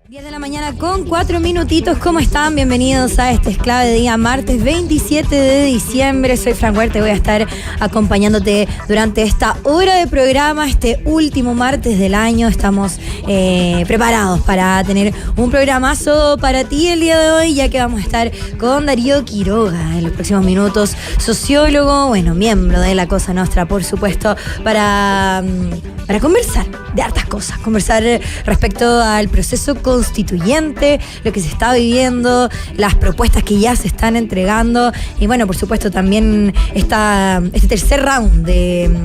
10 de la mañana con 4 minutitos, ¿cómo están? Bienvenidos a este Esclave de Día, martes 27 de diciembre. Soy Fran Huerta y voy a estar acompañándote durante esta hora de programa, este último martes del año. Estamos preparados para tener un programazo para ti el día de hoy, ya que vamos a estar con Darío Quiroga en los próximos minutos, sociólogo, miembro de La Cosa Nostra, por supuesto, para conversar de hartas cosas, conversar respecto al proceso constituyente, lo que se está viviendo, las propuestas que ya se están entregando y por supuesto también este tercer round de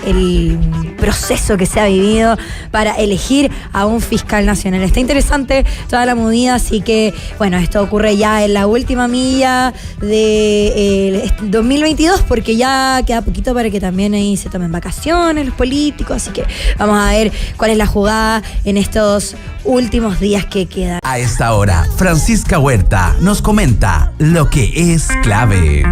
el proceso que se ha vivido para elegir a un fiscal nacional. Está interesante toda la movida, así que esto ocurre ya en la última milla de 2022, porque ya queda poquito para que también ahí se tomen vacaciones los políticos, así que vamos a ver cuál es la jugada en estos últimos días que quedan. A esta hora, Francisca Huerta nos comenta lo que es clave.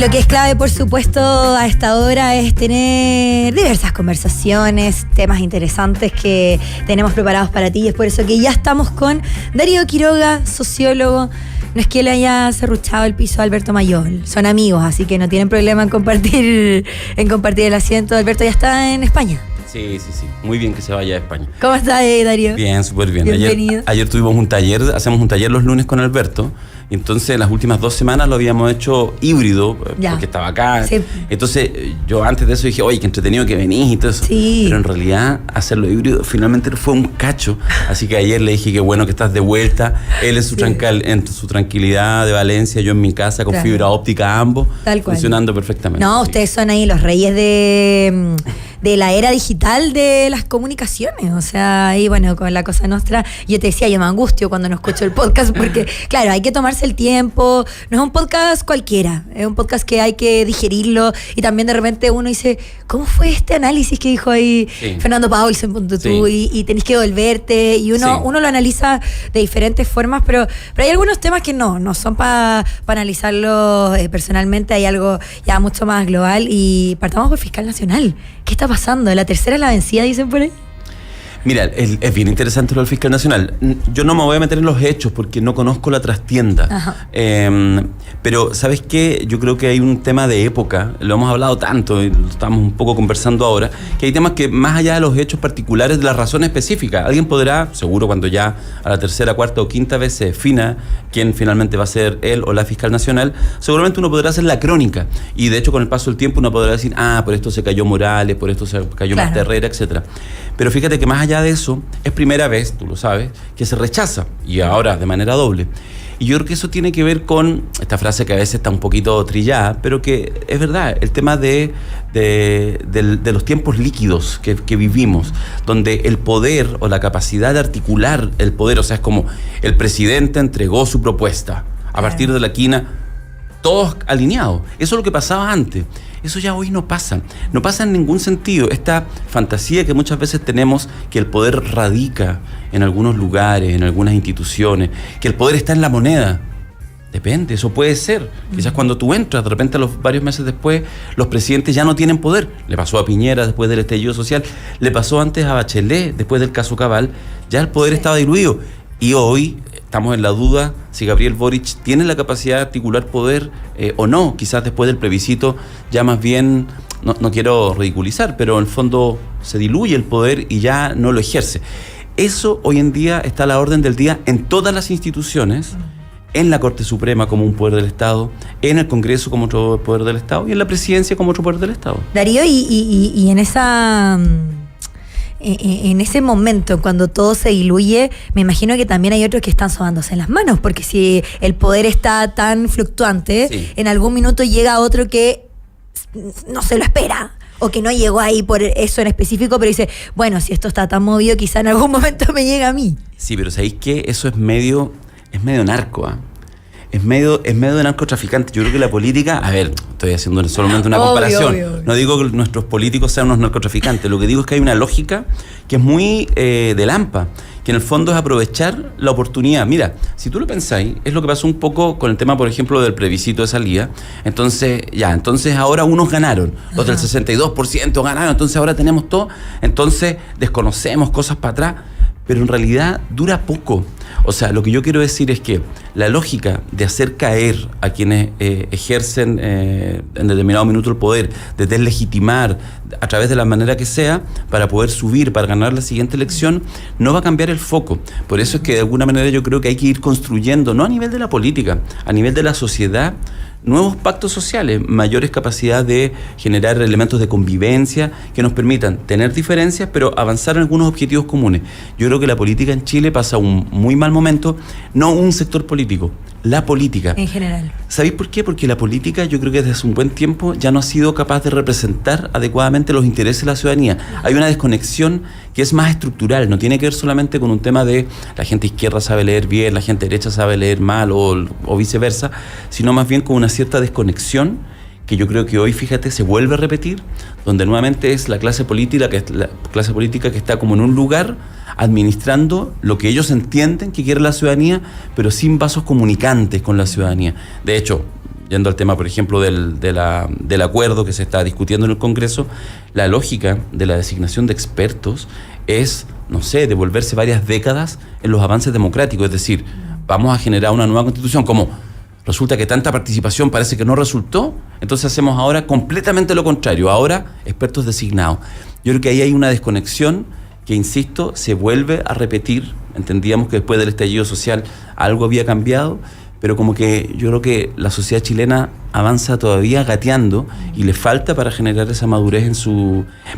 Lo que es clave, por supuesto, a esta hora es tener diversas conversaciones, temas interesantes que tenemos preparados para ti, y es por eso que ya estamos con Darío Quiroga, sociólogo. No es que le haya serruchado el piso a Alberto Mayol, son amigos, así que no tienen problema en compartir el asiento. Alberto ya está en España. Sí. Muy bien que se vaya a España. ¿Cómo estás, Darío? Bien, súper bien. Bienvenido. Ayer tuvimos un taller, hacemos un taller los lunes con Alberto. Y entonces las últimas 2 semanas lo habíamos hecho híbrido, porque estaba acá. Sí. Entonces yo antes de eso dije, oye, qué entretenido que venís y todo eso. Sí. Pero en realidad hacerlo híbrido finalmente fue un cacho. Así que ayer le dije que bueno que estás de vuelta. Él en su, en su tranquilidad de Valencia, yo en mi casa con fibra óptica ambos. Tal cual. Funcionando perfectamente. No, ustedes son ahí los reyes de la era digital de las comunicaciones. O sea, ahí con La Cosa Nostra, yo te decía, yo me angustio cuando no escucho el podcast, porque claro, hay que tomarse el tiempo. No es un podcast cualquiera, es un podcast que hay que digerirlo, y también de repente uno dice, ¿cómo fue este análisis que dijo ahí Fernando Paulsen, y tenés que volverte, y uno lo analiza de diferentes formas, pero hay algunos temas que no son para analizarlo personalmente. Hay algo ya mucho más global, y partamos por fiscal nacional. ¿Qué está pasando? ¿La tercera es la vencida, dicen por ahí? Mira, es bien interesante lo del fiscal nacional. Yo no me voy a meter en los hechos porque no conozco la trastienda. Pero, ¿sabes qué? Yo creo que hay un tema de época, lo hemos hablado tanto, y lo estamos un poco conversando ahora, que hay temas que más allá de los hechos particulares, de las razones específicas, alguien podrá, seguro cuando ya a la tercera, cuarta o quinta vez se defina quién finalmente va a ser él o la fiscal nacional, seguramente uno podrá hacer la crónica. Y de hecho, con el paso del tiempo uno podrá decir, por esto se cayó Morales, por esto se cayó Marta Herrera, etcétera. Pero fíjate que más allá de eso, es primera vez, tú lo sabes, que se rechaza, y ahora de manera doble. Y yo creo que eso tiene que ver con esta frase que a veces está un poquito trillada, pero que es verdad, el tema de los tiempos líquidos que vivimos, donde el poder o la capacidad de articular el poder, o sea, es como el presidente entregó su propuesta, a partir de la quina, todos alineados. Eso es lo que pasaba antes. Eso ya hoy no pasa en ningún sentido. Esta fantasía que muchas veces tenemos, que el poder radica en algunos lugares, en algunas instituciones, que el poder está en la moneda. Depende, eso puede ser. Quizás cuando tú entras, de repente varios meses después, los presidentes ya no tienen poder. Le pasó a Piñera después del estallido social, le pasó antes a Bachelet después del caso Cabal, ya el poder estaba diluido. Y hoy estamos en la duda si Gabriel Boric tiene la capacidad de articular poder o no. Quizás después del plebiscito ya más bien, no quiero ridiculizar, pero en el fondo se diluye el poder y ya no lo ejerce. Eso hoy en día está a la orden del día en todas las instituciones, en la Corte Suprema como un poder del Estado, en el Congreso como otro poder del Estado y en la Presidencia como otro poder del Estado. Darío, y en ese momento, cuando todo se diluye, me imagino que también hay otros que están sobándose en las manos, porque si el poder está tan fluctuante, en algún minuto llega otro que no se lo espera, o que no llegó ahí por eso en específico, pero dice, si esto está tan movido, quizá en algún momento me llega a mí. Sí, pero ¿sabéis qué? Eso es medio narco, es medio de narcotraficante. Yo creo que la política, a ver, estoy haciendo solamente una comparación. Obvio. No digo que nuestros políticos sean unos narcotraficantes, lo que digo es que hay una lógica que es muy de lampa, que en el fondo es aprovechar la oportunidad. Mira, si tú lo pensáis, es lo que pasó un poco con el tema, por ejemplo, del plebiscito de salida. Entonces ahora unos ganaron, los del 62% ganaron, entonces ahora tenemos todo, entonces desconocemos cosas para atrás, pero en realidad dura poco. O sea, lo que yo quiero decir es que la lógica de hacer caer a quienes ejercen en determinado minuto el poder, de deslegitimar a través de la manera que sea, para poder subir, para ganar la siguiente elección, no va a cambiar el foco. Por eso es que de alguna manera yo creo que hay que ir construyendo, no a nivel de la política, a nivel de la sociedad, nuevos pactos sociales, mayores capacidades de generar elementos de convivencia que nos permitan tener diferencias, pero avanzar en algunos objetivos comunes. Yo creo que la política en Chile pasa un muy mal momento, no un sector político, la política. En general. ¿Sabéis por qué? Porque la política, yo creo que desde hace un buen tiempo ya no ha sido capaz de representar adecuadamente los intereses de la ciudadanía. Hay una desconexión que es más estructural, no tiene que ver solamente con un tema de la gente izquierda sabe leer bien, la gente derecha sabe leer mal o viceversa, sino más bien con una cierta desconexión que yo creo que hoy, fíjate, se vuelve a repetir, donde nuevamente es la clase política que está como en un lugar administrando lo que ellos entienden que quiere la ciudadanía, pero sin vasos comunicantes con la ciudadanía. De hecho, yendo al tema, por ejemplo, del acuerdo que se está discutiendo en el Congreso, la lógica de la designación de expertos es, no sé, devolverse varias décadas en los avances democráticos, es decir, vamos a generar una nueva constitución, como resulta que tanta participación parece que no resultó, entonces hacemos ahora completamente lo contrario, ahora expertos designados. Yo creo que ahí hay una desconexión que, insisto, se vuelve a repetir. Entendíamos que después del estallido social algo había cambiado, pero como que yo creo que la sociedad chilena avanza todavía gateando y le falta para generar esa madurez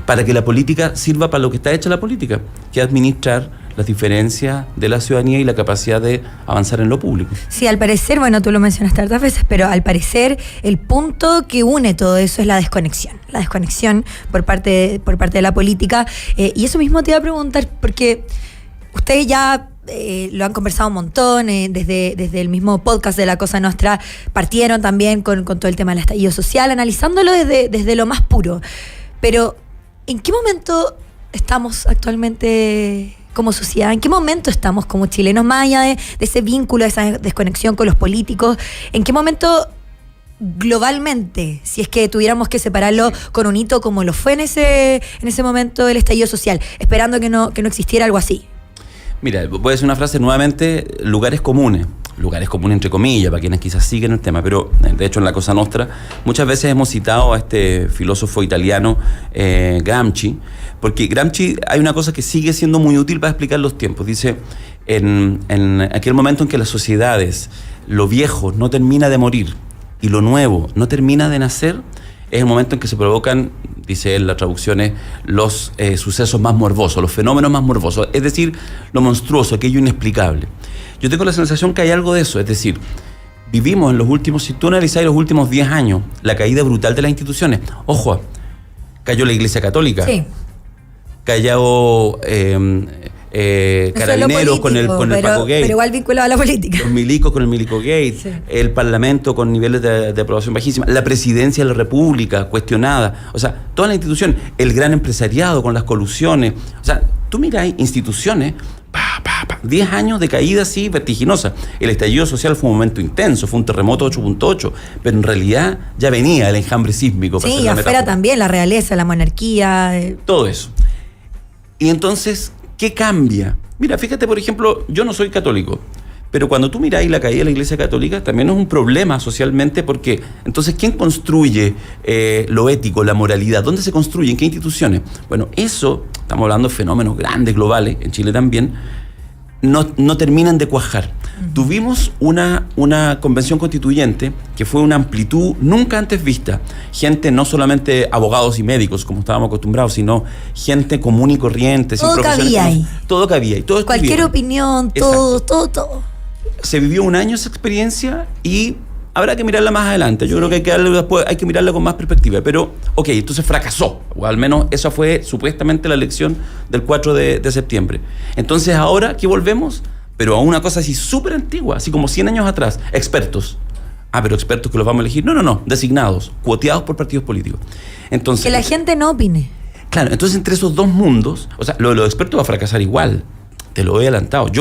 para que la política sirva para lo que está hecha la política, que es administrar las diferencias de la ciudadanía y la capacidad de avanzar en lo público. Sí, al parecer, bueno, tú lo mencionaste hartas veces, pero al parecer el punto que une todo eso es la desconexión por parte de la política, y eso mismo te iba a preguntar, porque ustedes ya lo han conversado un montón, desde el mismo podcast de La Cosa Nostra partieron también con todo el tema del estallido social, analizándolo desde lo más puro, pero ¿en qué momento estamos actualmente como sociedad? ¿En qué momento estamos como chilenos, más allá de ese vínculo, de esa desconexión con los políticos? ¿En qué momento globalmente, si es que tuviéramos que separarlo con un hito como lo fue en ese momento del estallido social, esperando que no existiera algo así? Mira, voy a decir una frase nuevamente: lugares comunes entre comillas, para quienes quizás siguen el tema, pero de hecho en La Cosa Nostra muchas veces hemos citado a este filósofo italiano Gramsci, porque Gramsci hay una cosa que sigue siendo muy útil para explicar los tiempos. Dice, en aquel momento en que las sociedades, lo viejo no termina de morir y lo nuevo no termina de nacer, es el momento en que se provocan, dice él, la traducción es, los sucesos más morbosos, los fenómenos más morbosos, es decir, lo monstruoso, aquello inexplicable. Yo tengo la sensación que hay algo de eso, es decir, vivimos en los últimos, si tú analizas los últimos 10 años, la caída brutal de las instituciones. Ojo, cayó la Iglesia Católica, sí. Cayó Carabineros con el Paco Gate, pero igual vinculado a la política. Los milicos con el Milico Gate, sí. El Parlamento con niveles de aprobación bajísima, la Presidencia de la República cuestionada, o sea, toda la institución, el gran empresariado con las colusiones, o sea, tú miras instituciones, 10 años de caída así vertiginosa. El estallido social fue un momento intenso, fue un terremoto 8.8, pero en realidad ya venía el enjambre sísmico. Sí, y afuera también la realeza, la monarquía. Todo eso. Y entonces, ¿qué cambia? Mira, fíjate, por ejemplo, yo no soy católico, pero cuando tú miráis la caída de la Iglesia Católica, también es un problema socialmente, porque entonces, ¿quién construye lo ético, la moralidad? ¿Dónde se construye? ¿En qué instituciones? Bueno, eso, estamos hablando de fenómenos grandes, globales, en Chile también, no terminan de cuajar. Tuvimos una convención constituyente que fue una amplitud nunca antes vista. Gente, no solamente abogados y médicos, como estábamos acostumbrados, sino gente común y corriente. Todo cabía ahí. Todo cabía ahí. Todo cualquier opinión, todo. Se vivió un año esa experiencia y habrá que mirarla más adelante. Yo creo que hay que mirarla con más perspectiva. Pero, ok, entonces fracasó. O al menos esa fue supuestamente la elección del 4 de septiembre. Entonces, ahora, ¿qué volvemos? pero a una cosa así súper antigua, así como 100 años atrás, expertos. Pero expertos que los vamos a elegir. No, designados, cuoteados por partidos políticos. Entonces, que la gente no opine. Claro, entonces entre esos dos mundos, o sea, lo de los expertos va a fracasar igual, te lo he adelantado.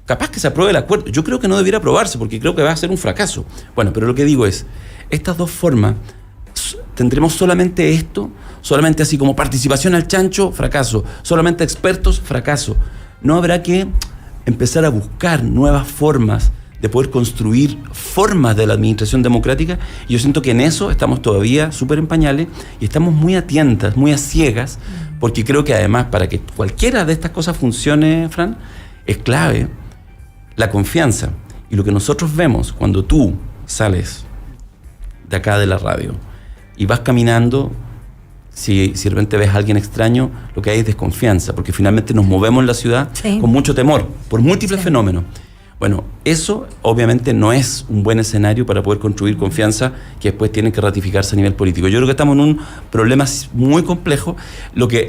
Capaz que se apruebe el acuerdo, yo creo que no debiera aprobarse porque creo que va a ser un fracaso. Bueno, pero lo que digo es, estas dos formas, tendremos solamente esto, solamente así como participación al chancho, fracaso, solamente expertos, fracaso. No habrá que empezar a buscar nuevas formas de poder construir formas de la administración democrática, y yo siento que en eso estamos todavía súper en pañales y estamos muy a tientas, muy a ciegas, porque creo que además para que cualquiera de estas cosas funcione, Fran, es clave la confianza. Y lo que nosotros vemos cuando tú sales de acá de la radio y vas caminando, si de repente ves a alguien extraño, lo que hay es desconfianza, porque finalmente nos movemos en la ciudad con mucho temor, por múltiples fenómenos. Bueno, eso obviamente no es un buen escenario para poder construir confianza que después tienen que ratificarse a nivel político. Yo creo que estamos en un problema muy complejo.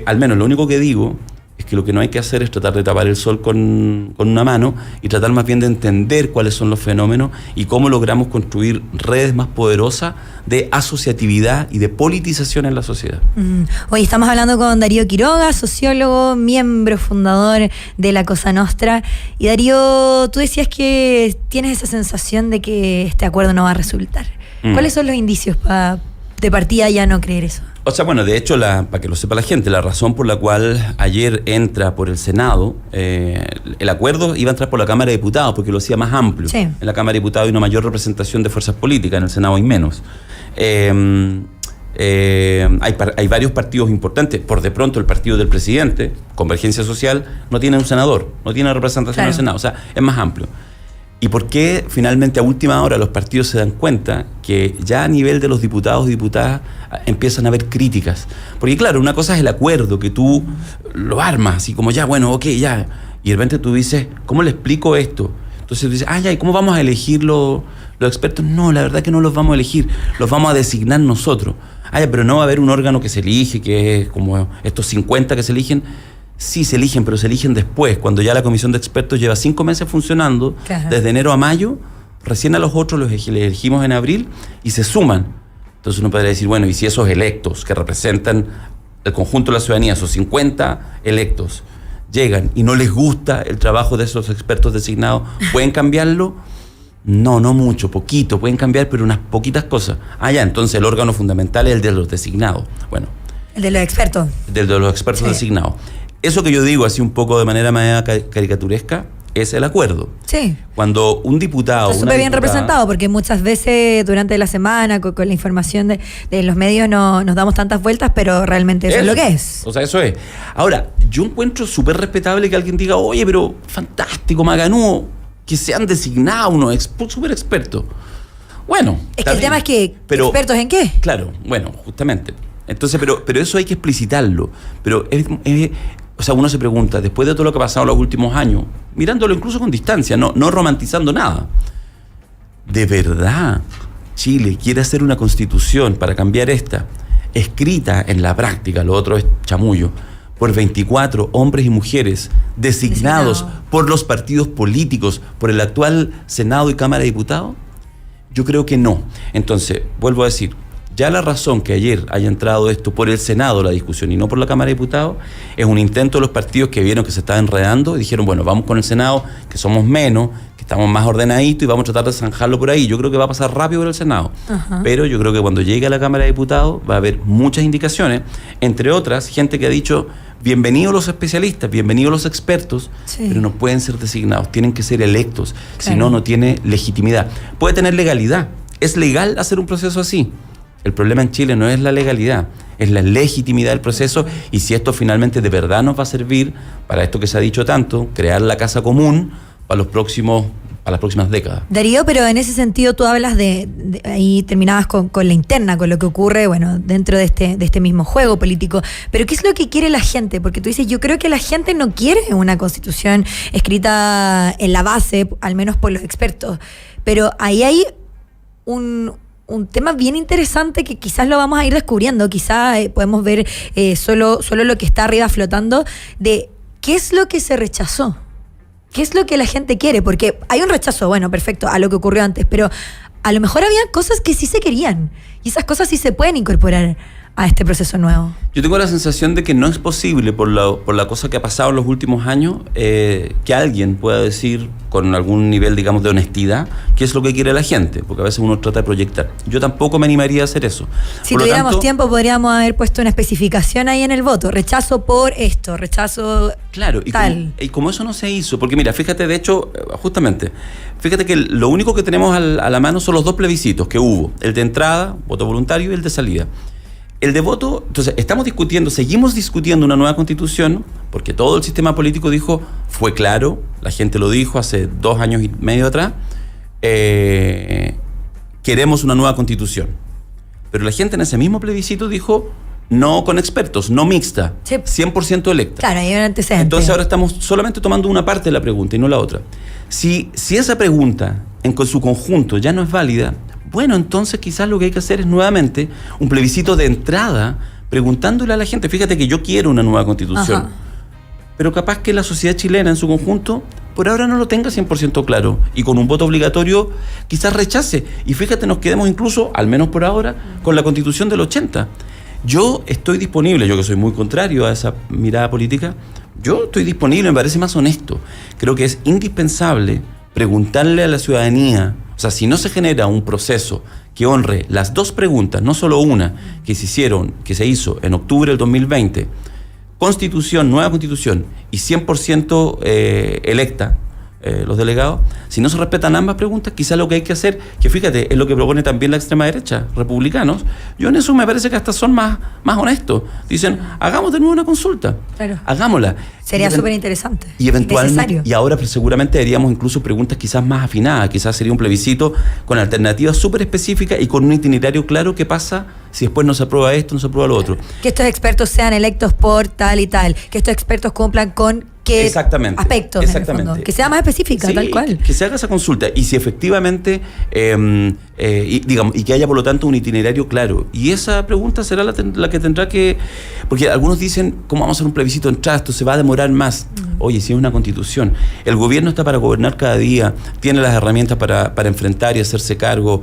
Al menos lo único que digo es que lo que no hay que hacer es tratar de tapar el sol con una mano y tratar más bien de entender cuáles son los fenómenos y cómo logramos construir redes más poderosas de asociatividad y de politización en la sociedad. Hoy estamos hablando con Darío Quiroga, sociólogo, miembro fundador de la Cosa Nostra. Y Darío, tú decías que tienes esa sensación de que este acuerdo no va a resultar. ¿Cuáles son los indicios de partida ya no creer eso? O sea, bueno, de hecho, para que lo sepa la gente, la razón por la cual ayer entra por el Senado, el acuerdo iba a entrar por la Cámara de Diputados, porque lo hacía más amplio. Sí. En la Cámara de Diputados hay una mayor representación de fuerzas políticas, en el Senado hay menos. Hay varios partidos importantes. Por de pronto el partido del presidente, Convergencia Social, no tiene un senador, no tiene representación en el Senado, o sea, es más amplio. ¿Y por qué finalmente a última hora los partidos se dan cuenta que ya a nivel de los diputados y diputadas empiezan a haber críticas? Porque claro, una cosa es el acuerdo, que tú lo armas, así como ya, bueno, ok, ya. Y de repente tú dices, ¿cómo le explico esto? Entonces tú dices, ya, ¿y cómo vamos a elegir los expertos? No, la verdad que no los vamos a elegir, los vamos a designar nosotros. Ya, pero no va a haber un órgano que se elige, que es como estos 50 que se eligen. Sí, se eligen, pero se eligen después, cuando ya la comisión de expertos lleva 5 meses funcionando, desde enero a mayo, recién a los otros los elegimos en abril y se suman. Entonces uno podría decir, bueno, y si esos electos que representan el conjunto de la ciudadanía, esos 50 electos, llegan y no les gusta el trabajo de esos expertos designados, ¿pueden cambiarlo? No mucho, poquito, pueden cambiar, pero unas poquitas cosas. Ya, entonces el órgano fundamental es el de los designados. Bueno. El de los expertos. El de los expertos designados. Eso que yo digo así un poco de manera más caricaturesca es el acuerdo. Sí. Cuando un diputado... Está súper bien representado, porque muchas veces durante la semana con la información de los medios no nos damos tantas vueltas, pero realmente eso es lo que es. O sea, eso es. Ahora, yo encuentro súper respetable que alguien diga, oye, pero fantástico, macanudo, que sean designados unos súper expertos. Bueno. Es que el tema es que, ¿expertos en qué? Claro, bueno, justamente. Entonces, pero eso hay que explicitarlo. Pero o sea, uno se pregunta, después de todo lo que ha pasado en los últimos años, mirándolo incluso con distancia, no romantizando nada, ¿de verdad Chile quiere hacer una constitución para cambiar esta, escrita en la práctica, lo otro es chamullo, por 24 hombres y mujeres designados por los partidos políticos, por el actual Senado y Cámara de Diputados? Yo creo que no. Entonces, vuelvo a decir, ya la razón que ayer haya entrado esto por el Senado, la discusión, y no por la Cámara de Diputados, es un intento de los partidos que vieron que se estaba enredando y dijeron, bueno, vamos con el Senado, que somos menos, que estamos más ordenaditos y vamos a tratar de zanjarlo por ahí. Yo creo que va a pasar rápido por el Senado. Pero yo creo que cuando llegue a la Cámara de Diputados va a haber muchas indicaciones, entre otras, gente que ha dicho, bienvenidos los especialistas, bienvenidos los expertos, pero no pueden ser designados, tienen que ser electos, si no, no tiene legitimidad. Puede tener legalidad, es legal hacer un proceso así. El problema en Chile no es la legalidad, es la legitimidad del proceso, y si esto finalmente de verdad nos va a servir para esto que se ha dicho tanto, crear la casa común para las próximas décadas. Darío, pero en ese sentido tú hablas de ahí terminabas con la interna, con lo que ocurre, bueno, dentro de este mismo juego político. Pero ¿qué es lo que quiere la gente? Porque tú dices, yo creo que la gente no quiere una constitución escrita en la base, al menos por los expertos. Pero ahí hay un tema bien interesante que quizás lo vamos a ir descubriendo, quizás podemos ver solo lo que está arriba flotando, de qué es lo que se rechazó. qué es lo que la gente quiere, porque hay un rechazo, bueno, perfecto, a lo que ocurrió antes, pero a lo mejor había cosas que sí se querían y esas cosas sí se pueden incorporar a este proceso nuevo. Yo tengo la sensación de que no es posible, por la cosa que ha pasado en los últimos años, que alguien pueda decir con algún nivel, digamos, de honestidad qué es lo que quiere la gente, porque a veces uno trata de proyectar. Yo tampoco me animaría a hacer eso. Si tuviéramos tiempo, podríamos haber puesto una especificación ahí en el voto, rechazo por esto, rechazo claro, tal. Y como eso no se hizo, porque mira, fíjate, de hecho, justamente, fíjate que lo único que tenemos a la mano son los 2 plebiscitos que hubo, el de entrada, voto voluntario, y el de salida. El de voto, entonces, seguimos discutiendo una nueva constitución, porque todo el sistema político dijo, fue claro, la gente lo dijo hace 2 años y medio atrás, queremos una nueva constitución. Pero la gente en ese mismo plebiscito dijo, no con expertos, no mixta, sí. 100% electa. Claro, hay un antecedente. Entonces ahora estamos solamente tomando una parte de la pregunta y no la otra. Si esa pregunta en su conjunto ya no es válida, bueno, entonces quizás lo que hay que hacer es nuevamente un plebiscito de entrada preguntándole a la gente. Fíjate que yo quiero una nueva constitución, ajá, pero capaz que la sociedad chilena en su conjunto por ahora no lo tenga 100% claro y con un voto obligatorio quizás rechace. Y fíjate, nos quedemos incluso, al menos por ahora, con la constitución del 80. Yo estoy disponible, yo que soy muy contrario a esa mirada política, yo estoy disponible, me parece más honesto. Creo que es indispensable preguntarle a la ciudadanía. O sea, si no se genera un proceso que honre las 2 preguntas, no solo una, que se hizo en octubre del 2020, constitución, nueva constitución y 100% electa, los delegados, si no se respetan ambas preguntas, quizás lo que hay que hacer, que fíjate, es lo que propone también la extrema derecha, republicanos, yo en eso me parece que hasta son más honestos. Dicen, hagamos de nuevo una consulta, claro, hagámosla. Sería súper interesante. Y eventualmente, necesario. Y ahora seguramente haríamos incluso preguntas quizás más afinadas, quizás sería un plebiscito con alternativas súper específicas y con un itinerario claro qué pasa si después no se aprueba esto, no se aprueba lo otro. Que estos expertos sean electos por tal y tal, que estos expertos cumplan con qué aspectos, exactamente. En el fondo. Que sea más específica, sí, tal cual. Que se haga esa consulta y si efectivamente, y que haya por lo tanto un itinerario claro. Y esa pregunta será la que tendrá que... Porque algunos dicen, ¿cómo vamos a hacer un plebiscito de entrada? Esto se va a demorar más. Oye, si es una constitución. El gobierno está para gobernar cada día, tiene las herramientas para enfrentar y hacerse cargo,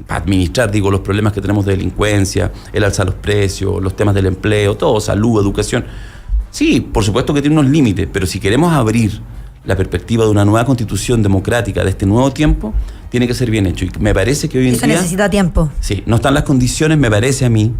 para administrar, los problemas que tenemos de delincuencia, el alza de los precios, los temas del empleo, todo, salud, educación. Sí, por supuesto que tiene unos límites, pero si queremos abrir la perspectiva de una nueva constitución democrática de este nuevo tiempo, tiene que ser bien hecho. Y me parece que hoy en día... Eso necesita tiempo. Sí, no están las condiciones, me parece a mí,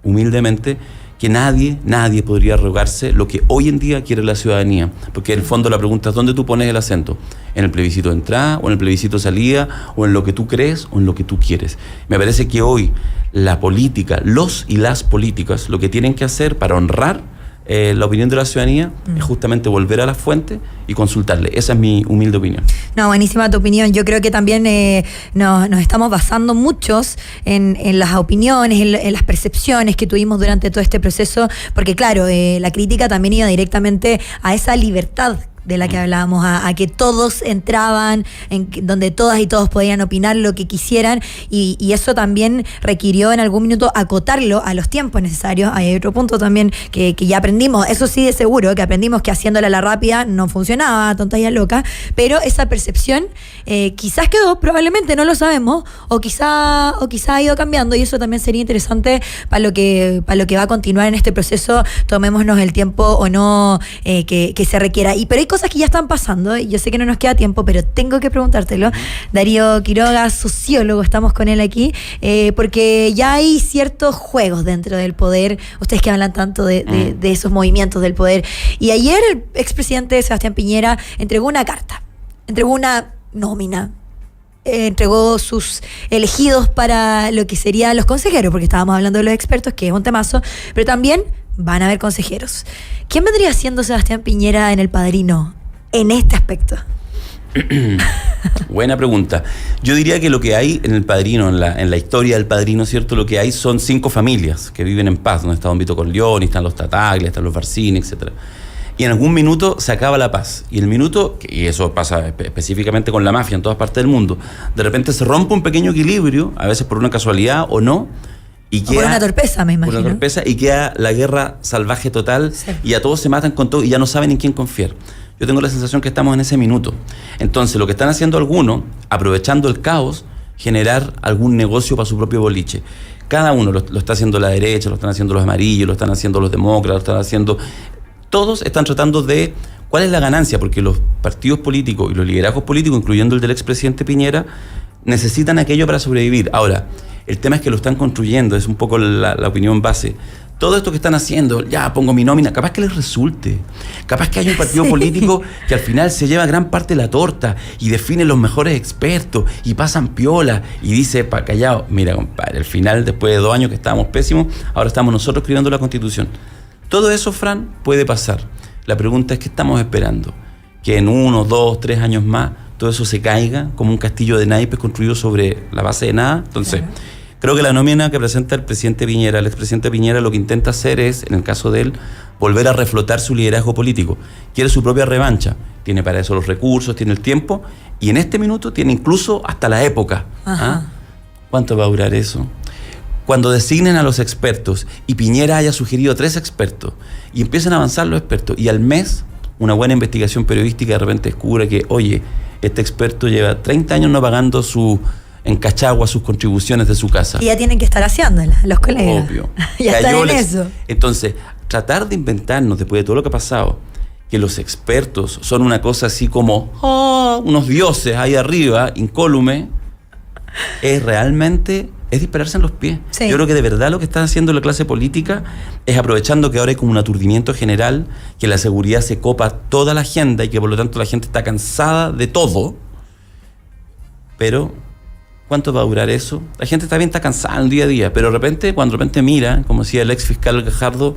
humildemente, que nadie podría arrogarse lo que hoy en día quiere la ciudadanía. Porque en el fondo la pregunta es, ¿dónde tú pones el acento? ¿En el plebiscito de entrada, o en el plebiscito de salida, o en lo que tú crees, o en lo que tú quieres? Me parece que hoy la política, los y las políticas, lo que tienen que hacer para honrar la opinión de la ciudadanía es justamente volver a la fuente y consultarle. Esa es mi humilde opinión. No, buenísima tu opinión. Yo creo que también nos estamos basando muchos en las opiniones, en las percepciones que tuvimos durante todo este proceso, porque claro, la crítica también iba directamente a esa libertad de la que hablábamos, a que todos entraban, donde todas y todos podían opinar lo que quisieran, y eso también requirió en algún minuto acotarlo a los tiempos necesarios. Hay otro punto también que ya aprendimos, eso sí de seguro, que aprendimos que haciéndola a la rápida no funcionaba, tonta y loca, pero esa percepción quizás quedó, probablemente, no lo sabemos, o quizá ha ido cambiando, y eso también sería interesante para lo que va a continuar en este proceso, tomémonos el tiempo o no que se requiera. Pero hay cosas que ya están pasando, y yo sé que no nos queda tiempo, pero tengo que preguntártelo. Darío Quiroga, sociólogo, estamos con él aquí, porque ya hay ciertos juegos dentro del poder, ustedes que hablan tanto de esos movimientos del poder, y ayer el expresidente Sebastián Piñera entregó una carta, entregó una nómina, entregó sus elegidos para lo que serían los consejeros, porque estábamos hablando de los expertos, que es un temazo, pero también van a haber consejeros. ¿Quién vendría siendo Sebastián Piñera en El Padrino en este aspecto? Buena pregunta. Yo diría que lo que hay en El Padrino, en la historia del Padrino, ¿cierto? Lo que hay son 5 familias que viven en paz, donde está Don Vito Corleone, están los Tataglia, están los Barcini, etc. Y en algún minuto se acaba la paz. Y el minuto, y eso pasa específicamente con la mafia en todas partes del mundo, de repente se rompe un pequeño equilibrio, a veces por una casualidad o no, y queda, por una torpeza, me imagino. Por una torpeza, y queda la guerra salvaje total, sí. Y a todos se matan con todo y ya no saben en quién confiar. Yo tengo la sensación que estamos en ese minuto. Entonces, lo que están haciendo algunos, aprovechando el caos, generar algún negocio para su propio boliche. Cada uno lo está haciendo la derecha, lo están haciendo los amarillos, lo están haciendo los demócratas, lo están haciendo... Todos están tratando de... ¿Cuál es la ganancia? Porque los partidos políticos y los liderazgos políticos, incluyendo el del expresidente Piñera, necesitan aquello para sobrevivir. Ahora, el tema es que lo están construyendo, es un poco la opinión base. Todo esto que están haciendo, ya pongo mi nómina, capaz que les resulte. Capaz que hay un partido político que al final se lleva gran parte de la torta y define los mejores expertos y pasan piola y dice, callado, mira compadre, al final, después de 2 años que estábamos pésimos, ahora estamos nosotros escribiendo la Constitución. Todo eso, Fran, puede pasar. La pregunta es, ¿qué estamos esperando? Que en 1, 2, 3 años más todo eso se caiga como un castillo de naipes construido sobre la base de nada. Entonces, creo que la nómina que presenta el presidente Piñera, el expresidente Piñera, lo que intenta hacer es, en el caso de él, volver a reflotar su liderazgo político. Quiere su propia revancha. Tiene para eso los recursos, tiene el tiempo, y en este minuto tiene incluso hasta la época. ¿Ah? ¿Cuánto va a durar eso? Cuando designen a los expertos y Piñera haya sugerido 3 expertos y empiezan a avanzar los expertos y al mes una buena investigación periodística de repente descubre que, oye, este experto lleva 30 años no pagando en Cachagua sus contribuciones de su casa. Y ya tienen que estar haciéndola, los colegas. Obvio. Ya están en eso. Entonces, tratar de inventarnos, después de todo lo que ha pasado, que los expertos son una cosa así como unos dioses ahí arriba, incólume, es dispararse en los pies. Sí. Yo creo que de verdad lo que está haciendo la clase política es aprovechando que ahora hay como un aturdimiento general, que la seguridad se copa toda la agenda y que por lo tanto la gente está cansada de todo. Pero, ¿cuánto va a durar eso? La gente está cansada en el día a día, pero cuando de repente mira, como decía el ex fiscal Gajardo,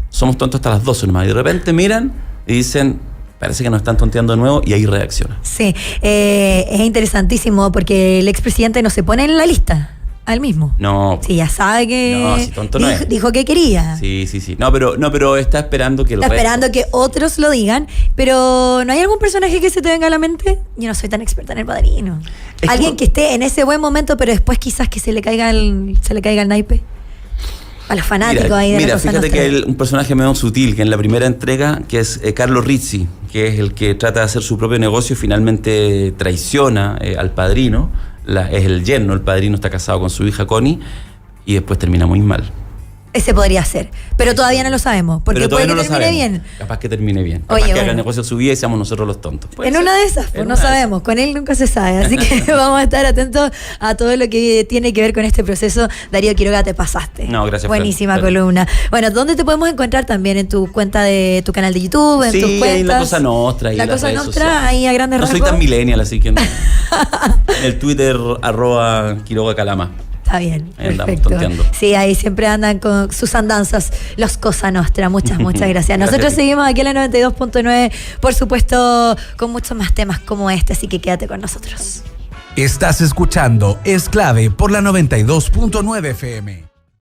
somos tontos hasta las 12 nomás, y de repente miran y dicen... Parece que nos están tonteando de nuevo y ahí reacciona. Sí, es interesantísimo porque el expresidente no se pone en la lista, al mismo. No. Sí, ya sabe que... No, si tonto no es. Dijo que quería. Sí. No, pero está esperando que Está esperando que otros lo digan, pero ¿no hay algún personaje que se te venga a la mente? Yo no soy tan experta en El Padrino. Alguien que esté en ese buen momento, pero después quizás que se le caiga el naipe. A los fanáticos ahí de la cosa fíjate nuestra. Que un personaje medio sutil, que en la primera entrega, que es Carlo Rizzi, que es el que trata de hacer su propio negocio y finalmente traiciona al padrino, es el yerno, el padrino está casado con su hija Connie, y después termina muy mal. Ese podría ser, pero todavía no lo sabemos, porque puede que termine bien. Capaz que termine bien, capaz que haga el negocio su vida y seamos nosotros los tontos. En una de esas, pues no sabemos, con él nunca se sabe, así que vamos a estar atentos a todo lo que tiene que ver con este proceso. Darío Quiroga, te pasaste. No, gracias. Buenísima columna. Bueno, ¿dónde te podemos encontrar también? ¿En tu cuenta de tu canal de YouTube? ¿En tus cuentas? Sí, en La Cosa Nostra. La Cosa Nostra, ahí a grandes rasgos. No soy tan millennial, así que no. En el Twitter, @Quiroga Calama. Está bien, perfecto. Sí, ahí siempre andan con sus andanzas los Cosa Nostra. Muchas gracias. Nosotros seguimos aquí en la 92.9, por supuesto, con muchos más temas como este, así que quédate con nosotros. Estás escuchando Es Clave por la 92.9 FM.